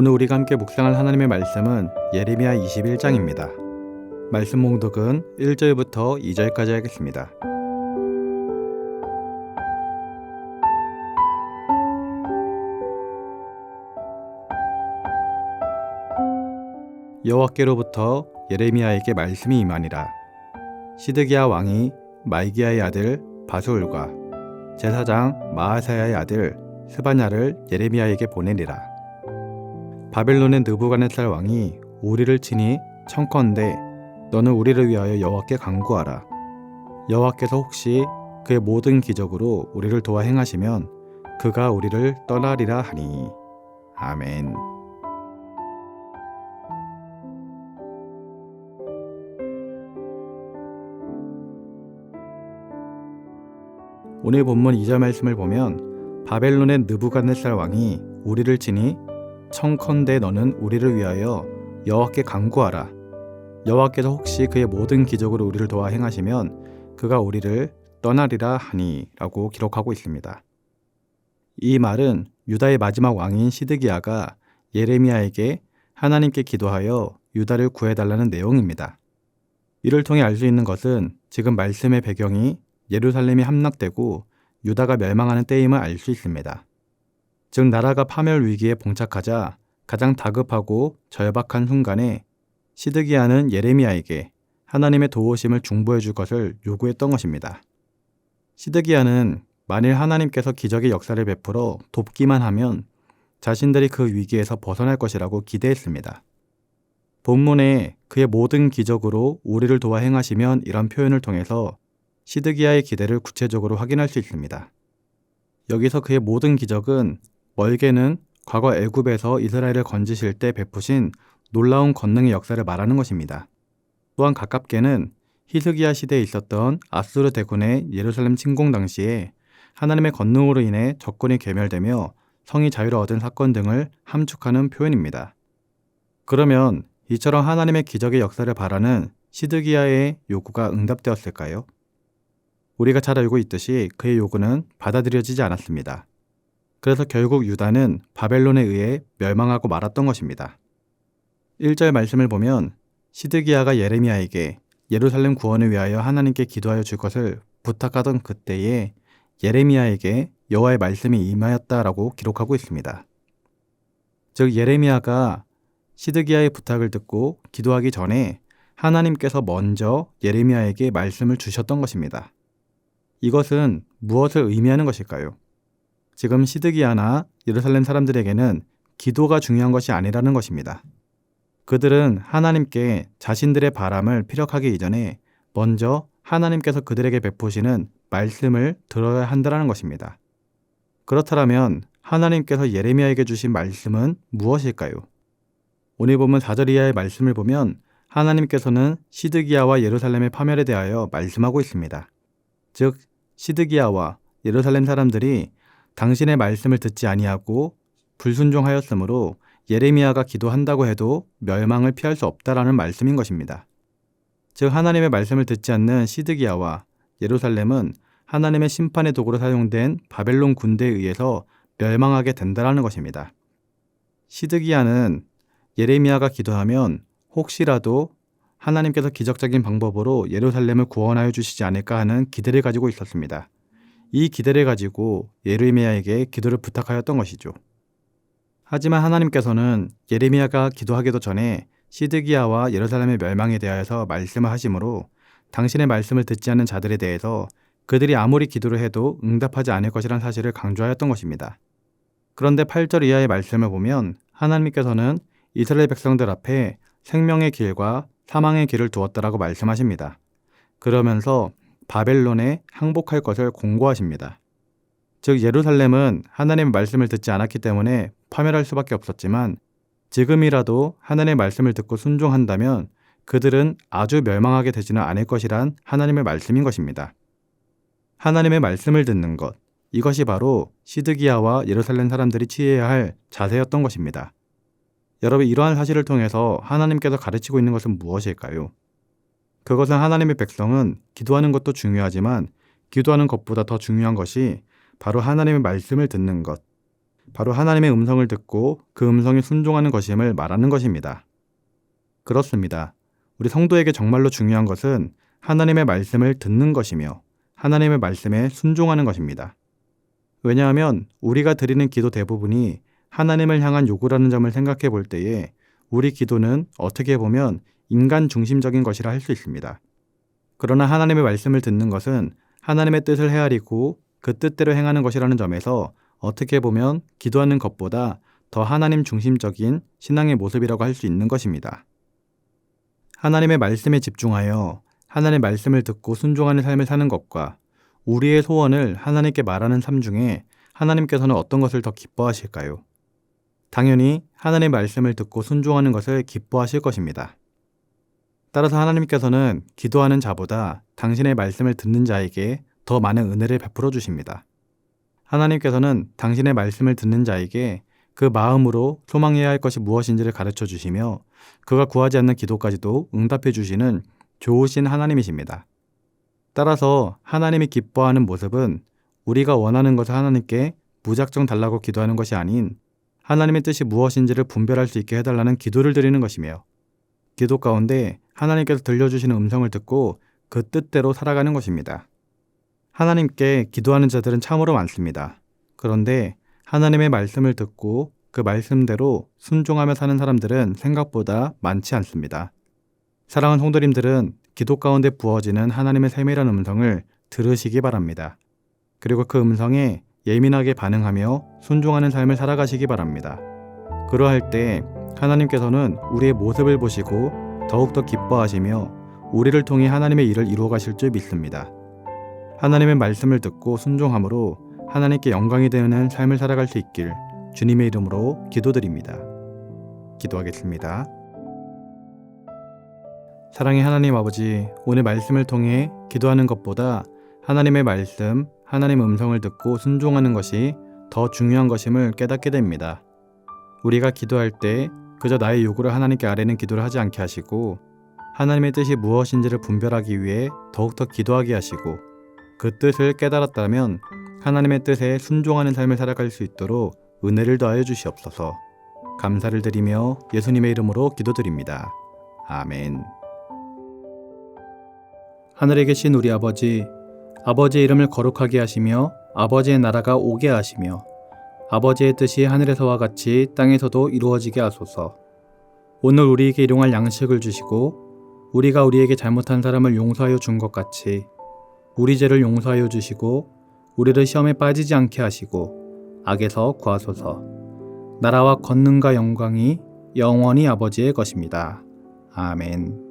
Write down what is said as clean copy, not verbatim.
오늘 우리가 함께 묵상할 하나님의 말씀은 예레미야 21장입니다. 말씀 봉독은 1절부터 2절까지 하겠습니다. 여호와께로부터 예레미야에게 말씀이 임하니라. 시드기야 왕이 말기야의 아들 바수울과 제사장 마아사야의 아들 스바냐를 예레미야에게 보내니라. 바벨론의 느부갓네살 왕이 우리를 치니 청컨대 너는 우리를 위하여 여호와께 간구하라. 여호와께서 혹시 그의 모든 기적으로 우리를 도와 행하시면 그가 우리를 떠나리라 하니. 아멘. 오늘 본문 2절 말씀을 보면 바벨론의 느부갓네살 왕이 우리를 치니 청컨대 너는 우리를 위하여 여호와께 간구하라. 여호와께서 혹시 그의 모든 기적으로 우리를 도와 행하시면 그가 우리를 떠나리라 하니 라고 기록하고 있습니다. 이 말은 유다의 마지막 왕인 시드기야가 예레미야에게 하나님께 기도하여 유다를 구해달라는 내용입니다. 이를 통해 알 수 있는 것은 지금 말씀의 배경이 예루살렘이 함락되고 유다가 멸망하는 때임을 알 수 있습니다. 즉 나라가 파멸 위기에 봉착하자 가장 다급하고 절박한 순간에 시드기야는 예레미야에게 하나님의 도우심을 중보해 줄 것을 요구했던 것입니다. 시드기야는 만일 하나님께서 기적의 역사를 베풀어 돕기만 하면 자신들이 그 위기에서 벗어날 것이라고 기대했습니다. 본문에 그의 모든 기적으로 우리를 도와 행하시면 이런 표현을 통해서 시드기야의 기대를 구체적으로 확인할 수 있습니다. 여기서 그의 모든 기적은 멀게는 과거 애굽에서 이스라엘을 건지실 때 베푸신 놀라운 권능의 역사를 말하는 것입니다. 또한 가깝게는 히스기야 시대에 있었던 아수르 대군의 예루살렘 침공 당시에 하나님의 권능으로 인해 적군이 괴멸되며 성이 자유를 얻은 사건 등을 함축하는 표현입니다. 그러면 이처럼 하나님의 기적의 역사를 바라는 시드기야의 요구가 응답되었을까요? 우리가 잘 알고 있듯이 그의 요구는 받아들여지지 않았습니다. 그래서 결국 유다는 바벨론에 의해 멸망하고 말았던 것입니다. 1절 말씀을 보면 시드기야가 예레미야에게 예루살렘 구원을 위하여 하나님께 기도하여 줄 것을 부탁하던 그때에 예레미야에게 여호와의 말씀이 임하였다라고 기록하고 있습니다. 즉 예레미야가 시드기야의 부탁을 듣고 기도하기 전에 하나님께서 먼저 예레미야에게 말씀을 주셨던 것입니다. 이것은 무엇을 의미하는 것일까요? 지금 시드기야나 예루살렘 사람들에게는 기도가 중요한 것이 아니라는 것입니다. 그들은 하나님께 자신들의 바람을 피력하기 이전에 먼저 하나님께서 그들에게 베푸시는 말씀을 들어야 한다는 것입니다. 그렇다면 하나님께서 예레미야에게 주신 말씀은 무엇일까요? 오늘 본문 4절 이하의 말씀을 보면 하나님께서는 시드기야와 예루살렘의 파멸에 대하여 말씀하고 있습니다. 즉 시드기야와 예루살렘 사람들이 당신의 말씀을 듣지 아니하고 불순종하였으므로 예레미야가 기도한다고 해도 멸망을 피할 수 없다라는 말씀인 것입니다. 즉 하나님의 말씀을 듣지 않는 시드기야와 예루살렘은 하나님의 심판의 도구로 사용된 바벨론 군대에 의해서 멸망하게 된다라는 것입니다. 시드기야는 예레미야가 기도하면 혹시라도 하나님께서 기적적인 방법으로 예루살렘을 구원하여 주시지 않을까 하는 기대를 가지고 있었습니다. 이 기대를 가지고 예레미야에게 기도를 부탁하였던 것이죠. 하지만 하나님께서는 예레미야가 기도하기도 전에 시드기야와 예루살렘의 멸망에 대하여서 말씀을 하시므로 당신의 말씀을 듣지 않는 자들에 대해서 그들이 아무리 기도를 해도 응답하지 않을 것이라는 사실을 강조하였던 것입니다. 그런데 8절 이하의 말씀을 보면 하나님께서는 이스라엘 백성들 앞에 생명의 길과 사망의 길을 두었다라고 말씀하십니다. 그러면서 바벨론에 항복할 것을 공고하십니다. 즉 예루살렘은 하나님의 말씀을 듣지 않았기 때문에 파멸할 수밖에 없었지만 지금이라도 하나님의 말씀을 듣고 순종한다면 그들은 아주 멸망하게 되지는 않을 것이란 하나님의 말씀인 것입니다. 하나님의 말씀을 듣는 것, 이것이 바로 시드기야와 예루살렘 사람들이 취해야 할 자세였던 것입니다. 여러분 이러한 사실을 통해서 하나님께서 가르치고 있는 것은 무엇일까요? 그것은 하나님의 백성은 기도하는 것도 중요하지만 기도하는 것보다 더 중요한 것이 바로 하나님의 말씀을 듣는 것, 바로 하나님의 음성을 듣고 그 음성에 순종하는 것임을 말하는 것입니다. 그렇습니다. 우리 성도에게 정말로 중요한 것은 하나님의 말씀을 듣는 것이며 하나님의 말씀에 순종하는 것입니다. 왜냐하면 우리가 드리는 기도 대부분이 하나님을 향한 요구라는 점을 생각해 볼 때에 우리 기도는 어떻게 보면 인간 중심적인 것이라 할 수 있습니다. 그러나 하나님의 말씀을 듣는 것은 하나님의 뜻을 헤아리고 그 뜻대로 행하는 것이라는 점에서 어떻게 보면 기도하는 것보다 더 하나님 중심적인 신앙의 모습이라고 할 수 있는 것입니다. 하나님의 말씀에 집중하여 하나님의 말씀을 듣고 순종하는 삶을 사는 것과 우리의 소원을 하나님께 말하는 삶 중에 하나님께서는 어떤 것을 더 기뻐하실까요? 당연히 하나님의 말씀을 듣고 순종하는 것을 기뻐하실 것입니다. 따라서 하나님께서는 기도하는 자보다 당신의 말씀을 듣는 자에게 더 많은 은혜를 베풀어 주십니다. 하나님께서는 당신의 말씀을 듣는 자에게 그 마음으로 소망해야 할 것이 무엇인지를 가르쳐 주시며 그가 구하지 않는 기도까지도 응답해 주시는 좋으신 하나님이십니다. 따라서 하나님이 기뻐하는 모습은 우리가 원하는 것을 하나님께 무작정 달라고 기도하는 것이 아닌 하나님의 뜻이 무엇인지를 분별할 수 있게 해달라는 기도를 드리는 것이며 기도 가운데 하나님께서 들려주시는 음성을 듣고 그 뜻대로 살아가는 것입니다. 하나님께 기도하는 자들은 참으로 많습니다. 그런데 하나님의 말씀을 듣고 그 말씀대로 순종하며 사는 사람들은 생각보다 많지 않습니다. 사랑하는 성도님들은 기도 가운데 부어지는 하나님의 세밀한 음성을 들으시기 바랍니다. 그리고 그 음성에 예민하게 반응하며 순종하는 삶을 살아가시기 바랍니다. 그러할 때 하나님께서는 우리의 모습을 보시고 더욱더 기뻐하시며 우리를 통해 하나님의 일을 이루어 가실 줄 믿습니다. 하나님의 말씀을 듣고 순종함으로 하나님께 영광이 되는 삶을 살아갈 수 있길 주님의 이름으로 기도드립니다. 기도하겠습니다. 사랑의 하나님 아버지, 오늘 말씀을 통해 기도하는 것보다 하나님의 말씀, 하나님의 음성을 듣고 순종하는 것이 더 중요한 것임을 깨닫게 됩니다. 우리가 기도할 때 그저 나의 요구를 하나님께 아뢰는 기도를 하지 않게 하시고 하나님의 뜻이 무엇인지를 분별하기 위해 더욱더 기도하게 하시고 그 뜻을 깨달았다면 하나님의 뜻에 순종하는 삶을 살아갈 수 있도록 은혜를 더하여 주시옵소서. 감사를 드리며 예수님의 이름으로 기도드립니다. 아멘. 하늘에 계신 우리 아버지, 아버지의 이름을 거룩하게 하시며 아버지의 나라가 오게 하시며 아버지의 뜻이 하늘에서와 같이 땅에서도 이루어지게 하소서. 오늘 우리에게 일용할 양식을 주시고 우리가 우리에게 잘못한 사람을 용서하여 준 것 같이 우리 죄를 용서하여 주시고 우리를 시험에 빠지지 않게 하시고 악에서 구하소서. 나라와 권능과 영광이 영원히 아버지의 것입니다. 아멘.